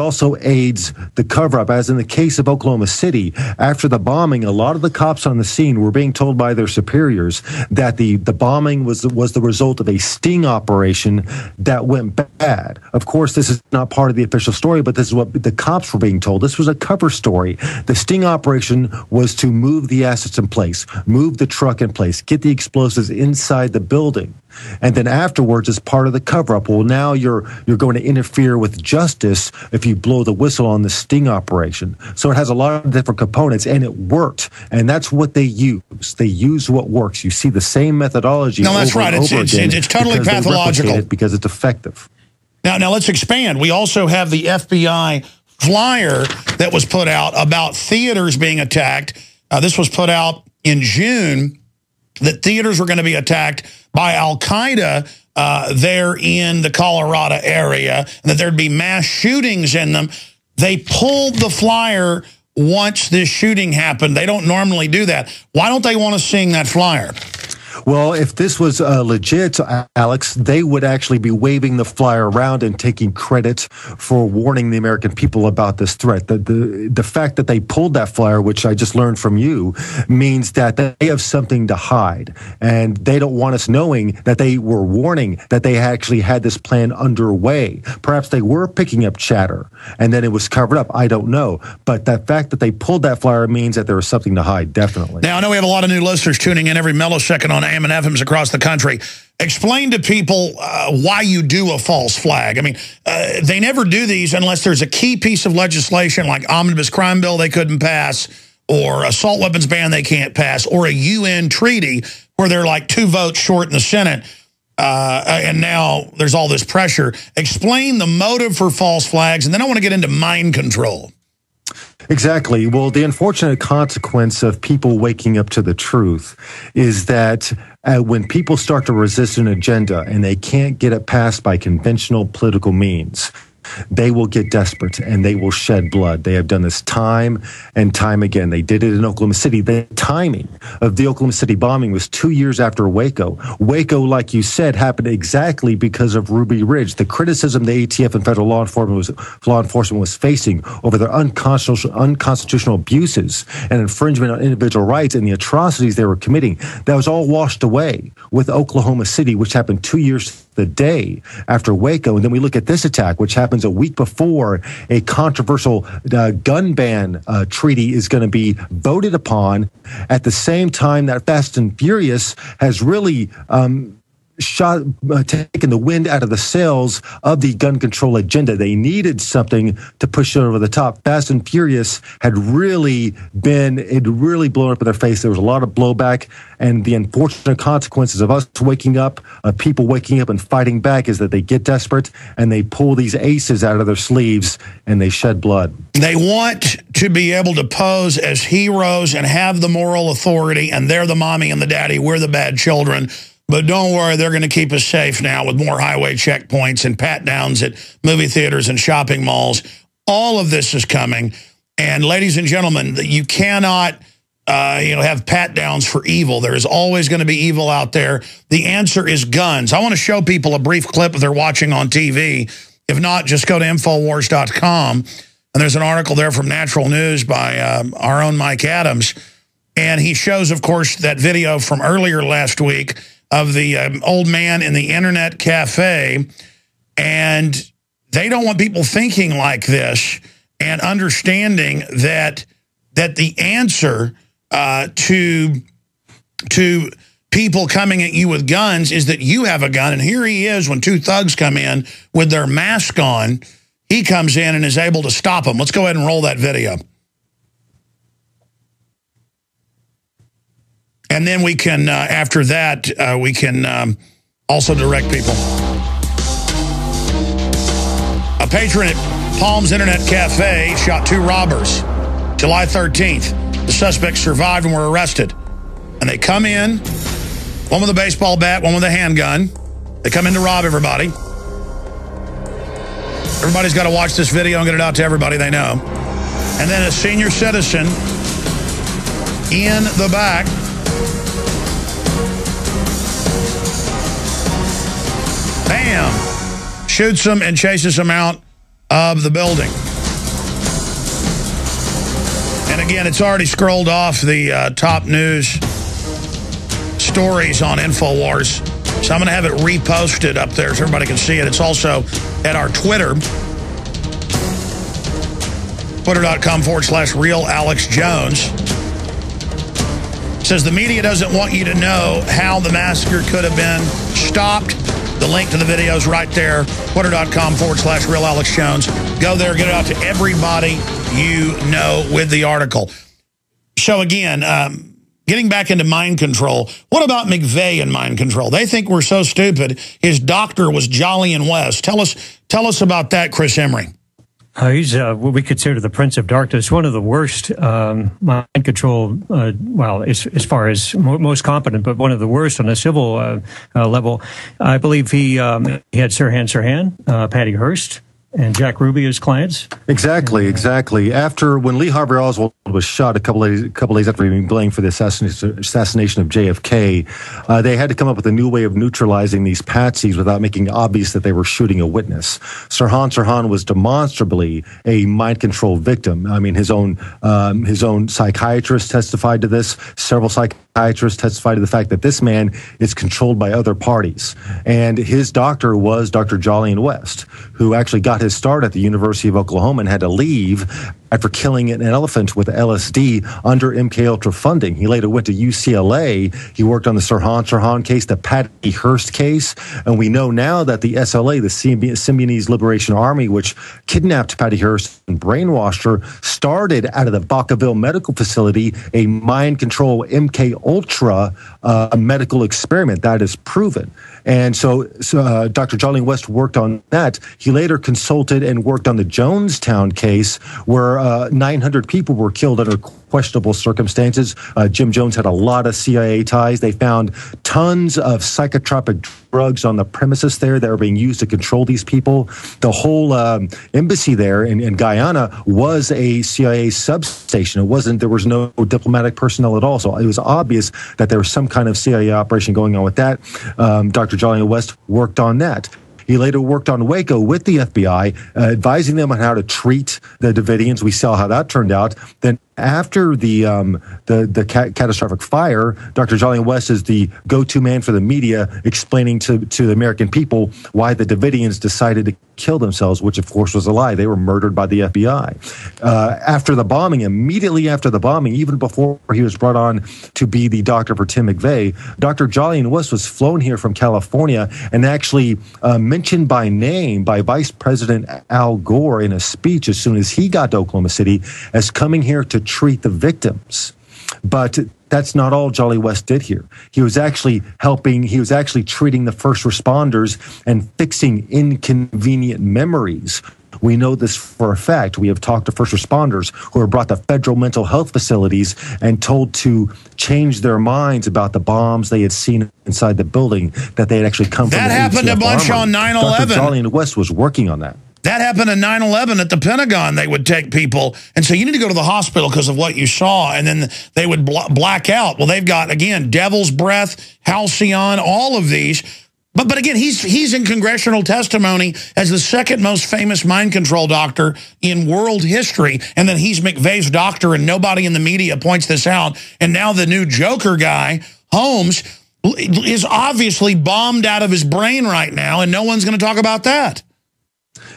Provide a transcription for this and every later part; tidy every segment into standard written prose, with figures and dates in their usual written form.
also aids the cover-up, as in the case of Oklahoma City. After the bombing, a lot of the cops on the scene were being told by their superiors that the bombing was the result of a sting operation that went bad. Of course, this is not part of the official story, but this is what the cops were being told. This was a cover story. The sting operation was to move the assets in place, move the truck in place, get the explosives inside the building. And then afterwards, as part of the cover-up, well, now you're going to interfere with justice if you blow the whistle on the sting operation. So it has a lot of different components, and it worked. And that's what they use. They use what works. You see the same methodology. No, that's right. It's totally pathological because it's effective. Now let's expand. We also have the FBI flyer that was put out about theaters being attacked. This was put out in June, that theaters were going to be attacked by Al-Qaeda there in the Colorado area, and that there'd be mass shootings in them. They pulled the flyer once this shooting happened. They don't normally do that. Why don't they want to sing that flyer? Well, if this was legit, Alex, they would actually be waving the flyer around and taking credit for warning the American people about this threat. The fact that they pulled that flyer, which I just learned from you, means that they have something to hide. And they don't want us knowing that they were warning that they actually had this plan underway. Perhaps they were picking up chatter, and then it was covered up. I don't know. But the fact that they pulled that flyer means that there was something to hide, definitely. Now, I know we have a lot of new listeners tuning in every millisecond on AM and FMs across the country. Explain to people why you do a false flag. I mean, they never do these unless there's a key piece of legislation like omnibus crime bill they couldn't pass, or assault weapons ban they can't pass, or a UN treaty where they're like 2 votes short in the Senate. And now there's all this pressure. Explain the motive for false flags, and then I want to get into mind control. Exactly. Well, the unfortunate consequence of people waking up to the truth is that when people start to resist an agenda and they can't get it passed by conventional political means, they will get desperate and they will shed blood. They have done this time and time again. They did it in Oklahoma City. The timing of the Oklahoma City bombing was 2 years after Waco. Waco, like you said, happened exactly because of Ruby Ridge. The criticism the ATF and federal law enforcement was facing over their unconstitutional abuses and infringement on individual rights and the atrocities they were committing, that was all washed away with Oklahoma City, which happened 2 years the day after Waco. And then we look at this attack, which happens a week before a controversial gun ban treaty is going to be voted upon, at the same time that Fast and Furious has really taken the wind out of the sails of the gun control agenda. They needed something to push it over the top. Fast and Furious had really blown up in their face. There was a lot of blowback, and the unfortunate consequences of us waking up, of people waking up and fighting back, is that they get desperate and they pull these aces out of their sleeves and they shed blood. They want to be able to pose as heroes and have the moral authority, and they're the mommy and the daddy, we're the bad children. But don't worry, they're going to keep us safe now with more highway checkpoints and pat-downs at movie theaters and shopping malls. All of this is coming. And ladies and gentlemen, you cannot have pat-downs for evil. There is always going to be evil out there. The answer is guns. I want to show people a brief clip if they're watching on TV. If not, just go to Infowars.com. And there's an article there from Natural News by our own Mike Adams. And he shows, of course, that video from earlier last week of the old man in the internet cafe, and they don't want people thinking like this and understanding that the answer to people coming at you with guns is that you have a gun. And here he is when 2 thugs come in with their mask on. He comes in and is able to stop them. Let's go ahead and roll that video. And then we can, after that, we can also direct people. A patron at Palm's Internet Cafe shot 2 robbers. July 13th. The suspects survived and were arrested. And they come in, one with a baseball bat, one with a handgun. They come in to rob everybody. Everybody's got to watch this video and get it out to everybody they know. And then a senior citizen in the back bam, shoots them and chases them out of the building. And again, it's already scrolled off the top news stories on Infowars. So I'm going to have it reposted up there so everybody can see it. It's also at our Twitter. Twitter.com/RealAlexJones. Says the media doesn't want you to know how the massacre could have been stopped. The link to the video is right there. Twitter.com/RealAlexJones. Go there, get it out to everybody you know with the article. So again, getting back into mind control, what about McVeigh and mind control? They think we're so stupid. His doctor was Jolly and West. Tell us about that, Chris Emery. He's what we consider the Prince of Darkness, one of the worst mind control, well, as far as most competent, but one of the worst on a civil level. I believe he had Sirhan, Patty Hearst, and Jack Ruby as clients. Exactly. After when Lee Harvey Oswald was shot a couple days after being blamed for the assassination of JFK, they had to come up with a new way of neutralizing these patsies without making it obvious that they were shooting a witness. Sirhan was demonstrably a mind control victim. I mean, his own psychiatrist testified to this. Several psychiatrists testified to the fact that this man is controlled by other parties. And his doctor was Dr. Jolly and West, who actually got his start at the University of Oklahoma and had to leave after killing an elephant with LSD under MKUltra funding. He later went to UCLA. He worked on the Sirhan case, the Patty Hearst case, and we know now that the SLA, the Symbionese Liberation Army, which kidnapped Patty Hearst and brainwashed her, started out of the Vacaville Medical Facility a mind control MKUltra medical experiment. That is proven. And so Dr. Jolly West worked on that. He later consulted and worked on the Jonestown case, where 900 people were killed under questionable circumstances. Jim Jones had a lot of CIA ties. They found tons of psychotropic drugs on the premises there that were being used to control these people. The whole embassy there in Guyana was a CIA substation. There was no diplomatic personnel at all. So it was obvious that there was some kind of CIA operation going on with that. Dr. Jolly West worked on that. He later worked on Waco with the FBI, advising them on how to treat the Davidians. We saw how that turned out. Then after the catastrophic fire, Dr. Jolly West is the go-to man for the media, explaining to the American people why the Davidians decided to kill themselves, which of course was a lie. They were murdered by the FBI. After the bombing, immediately after the bombing, even before he was brought on to be the doctor for Tim McVeigh, Dr. Jolly West was flown here from California and actually mentioned by name by Vice President Al Gore in a speech as soon as he got to Oklahoma City as coming here to treat the victims. But that's not all Jolly West did here. He was actually treating the first responders and fixing inconvenient memories. We know this for a fact. We have talked to first responders who were brought to federal mental health facilities and told to change their minds about the bombs they had seen inside the building, that they had actually come from the ATF That happened a bunch on 9/11. Dr. Jolly West was working on that. That happened in 9/11 at the Pentagon. They would take people and say, you need to go to the hospital because of what you saw. And then they would black out. Well, they've got, again, Devil's Breath, Halcyon, all of these. But again, he's in congressional testimony as the second most famous mind control doctor in world history. And then he's McVeigh's doctor, and nobody in the media points this out. And now the new Joker guy, Holmes, is obviously bombed out of his brain right now, and no one's going to talk about that.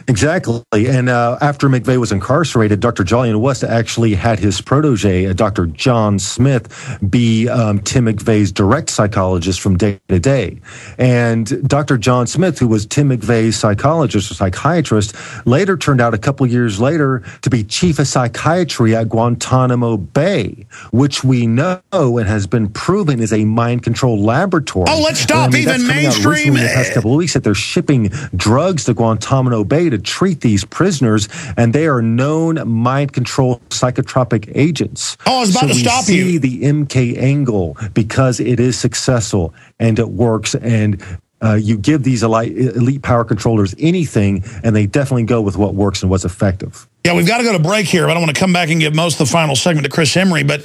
Exactly. And after McVeigh was incarcerated, Dr. Jolly West actually had his protege, Dr. John Smith, be Tim McVeigh's direct psychologist from day to day. And Dr. John Smith, who was Tim McVeigh's psychologist or psychiatrist, later turned out a couple years later to be chief of psychiatry at Guantanamo Bay, which we know and has been proven is a mind control laboratory. Oh, let's stop. Even mainstream. In the past couple of weeks that they're shipping drugs to Guantanamo Bay to treat these prisoners, and they are known mind control psychotropic agents. Oh, I was about to stop you. We see the MK angle because it is successful and it works, and you give these elite power controllers anything, and they definitely go with what works and what's effective. Yeah, we've got to go to break here, but I want to come back and give most of the final segment to Chris Emery, but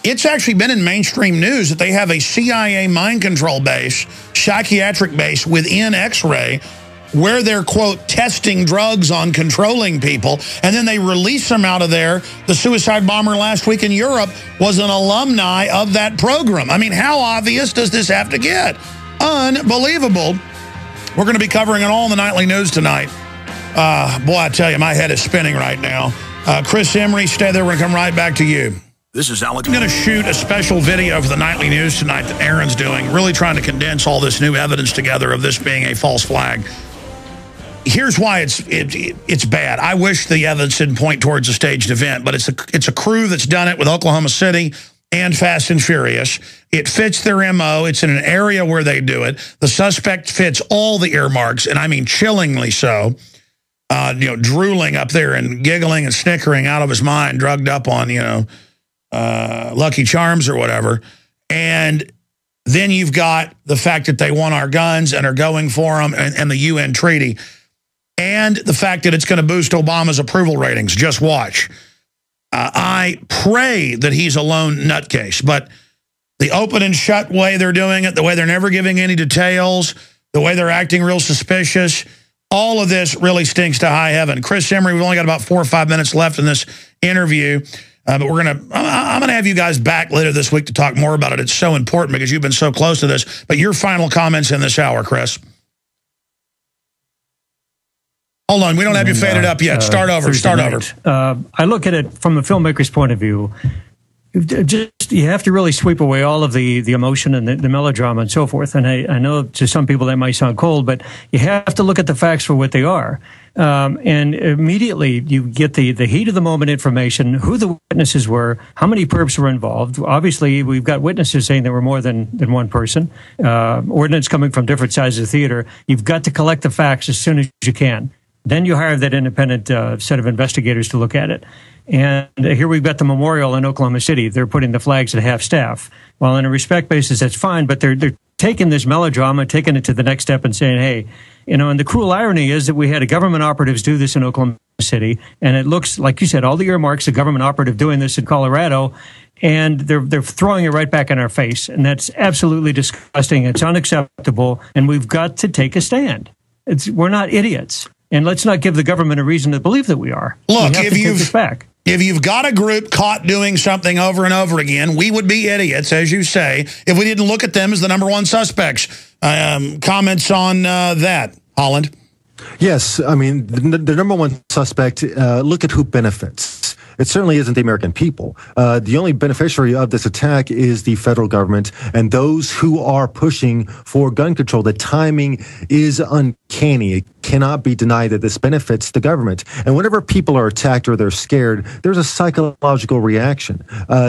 it's actually been in mainstream news that they have a CIA mind control base, psychiatric base within X-ray, where they're, quote, testing drugs on controlling people, and then they release them out of there. The suicide bomber last week in Europe was an alumni of that program. I mean, how obvious does this have to get? Unbelievable. We're going to be covering it all in the nightly news tonight. Boy, I tell you, my head is spinning right now. Chris Emery, stay there. We're going to come right back to you. This is Alex. I'm going to shoot a special video for the nightly news tonight that Aaron's doing, really trying to condense all this new evidence together of this being a false flag. Here's why it's bad. I wish the evidence didn't point towards a staged event, but it's a crew that's done it with Oklahoma City and Fast and Furious. It fits their MO. It's in an area where they do it. The suspect fits all the earmarks, and I mean chillingly so. Drooling up there and giggling and snickering out of his mind, drugged up on, Lucky Charms or whatever. And then you've got the fact that they want our guns and are going for them, and the UN treaty, and the fact that it's going to boost Obama's approval ratings. Just watch. I pray that he's a lone nutcase, but the open and shut way they're doing it, the way they're never giving any details, the way they're acting real suspicious, all of this really stinks to high heaven. Chris Emery, we've only got about 4 or 5 minutes left in this interview, but I'm going to have you guys back later this week to talk more about it. It's so important because you've been so close to this. But your final comments in this hour, Chris. Hold on, we don't have you faded up yet. Start over. I look at it from a filmmaker's point of view. You have to really sweep away all of the emotion and the melodrama and so forth. And I know to some people that might sound cold, but you have to look at the facts for what they are. And immediately you get the heat of the moment information, who the witnesses were, how many perps were involved. Obviously, we've got witnesses saying there were more than one person. Ordnance coming from different sides of the theater. You've got to collect the facts as soon as you can. Then you hire that independent set of investigators to look at it. And here we've got the memorial in Oklahoma City. They're putting the flags at half staff. Well, on a respect basis, that's fine, but they're taking this melodrama, taking it to the next step and saying, hey, and the cruel irony is that we had a government operatives do this in Oklahoma City, and it looks, like you said, all the earmarks, a government operative doing this in Colorado, and they're throwing it right back in our face. And that's absolutely disgusting. It's unacceptable, and we've got to take a stand. We're not idiots. And let's not give the government a reason to believe that we are. Look, if you've got a group caught doing something over and over again, we would be idiots, as you say, if we didn't look at them as the #1 suspects. Comments on that, Holland? Yes, I mean, the #1 suspect, look at who benefits. It certainly isn't the American people. The only beneficiary of this attack is the federal government and those who are pushing for gun control. The timing is uncanny. It cannot be denied that this benefits the government. And whenever people are attacked or they're scared, there's a psychological reaction.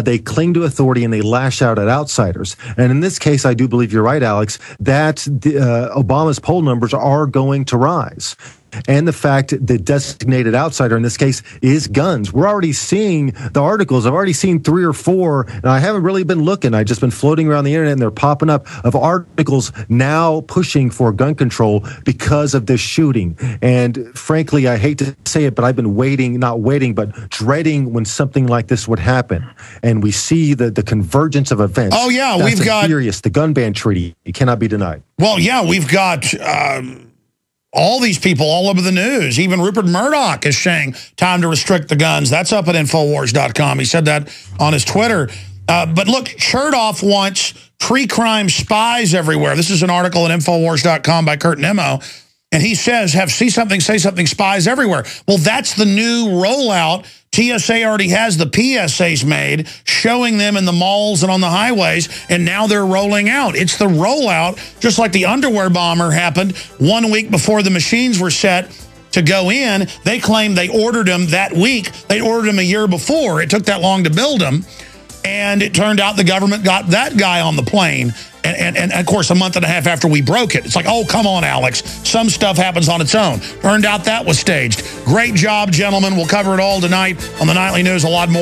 They cling to authority and they lash out at outsiders. And in this case, I do believe you're right, Alex, that Obama's poll numbers are going to rise. And the fact the designated outsider in this case is guns. We're already seeing the articles. I've already seen 3 or 4, and I haven't really been looking. I've just been floating around the internet, and they're popping up of articles now pushing for gun control because of this shooting. And frankly, I hate to say it, but I've been but dreading when something like this would happen. And we see the convergence of events. Oh, yeah, we've got furious. The gun ban treaty. It cannot be denied. Well, yeah, we've got all these people all over the news. Even Rupert Murdoch is saying time to restrict the guns. That's up at Infowars.com. He said that on his Twitter. But look, Chertoff wants pre-crime spies everywhere. This is an article at Infowars.com by Kurt Nemo. And he says, see something, say something, spies everywhere. Well, that's the new rollout. TSA already has the PSAs made, showing them in the malls and on the highways, and now they're rolling out. It's the rollout, just like the underwear bomber happened 1 week before the machines were set to go in. They claim they ordered them that week. They ordered them a year before. It took that long to build them. And it turned out the government got that guy on the plane. And of course, a month and a half after we broke it, it's like, oh, come on, Alex. Some stuff happens on its own. Turned out that was staged. Great job, gentlemen. We'll cover it all tonight on the Nightly News, a lot more.